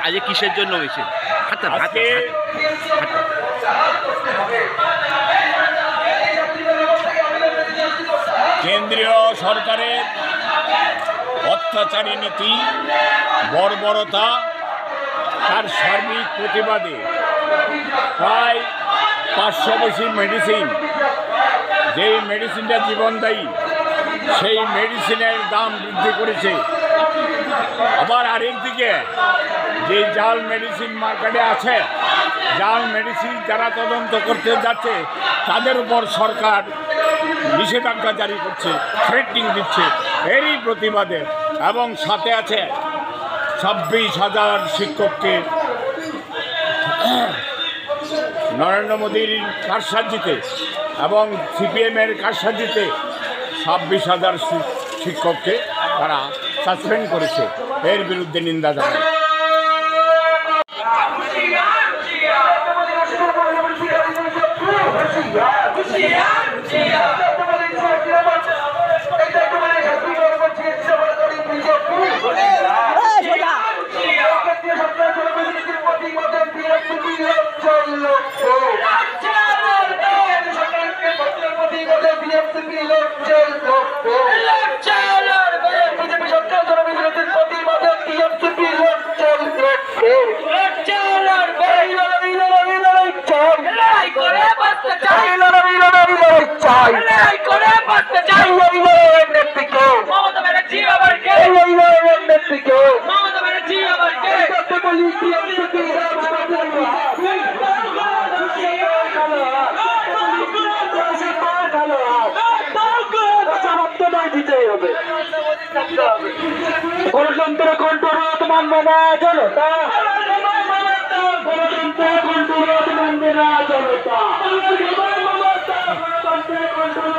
আজকে কিসের জন্য হয়েছে? কেন্দ্রীয় সরকারের অত্যাচারী নীতি, বর্বরতা, তার সার্বিক প্রতিবাদে প্রায় 500 বেশি মেডিসিন, যেই মেডিসিনটা জীবনদায়ী, সেই মেডিসিনের দাম বৃদ্ধি করেছে। আবার আরেকদিকে যে জাল মেডিসিন মার্কেটে আছে, জাল মেডিসিন যারা তদন্ত করতে যাচ্ছে তাদের উপর সরকার নিষেধাজ্ঞা জারি করছে, থ্রেটিং দিচ্ছে। এরই প্রতিবাদে এবং সাথে আছে 26,000 শিক্ষককে নরেন্দ্র মোদীর কারসাজিতে এবং সিপিএমের কারসাজিতে 26,000 শিক্ষককে তারা সাসপেন্ড করেছে। এর বিরুদ্ধে নিন্দা জানায়। গণতন্ত্র কণ্ঠরোধ মানবে না জনতা, গণতন্ত্র কণ্ঠরোধ মানবে না জনতা, গণতন্ত্র কণ্ঠরোধ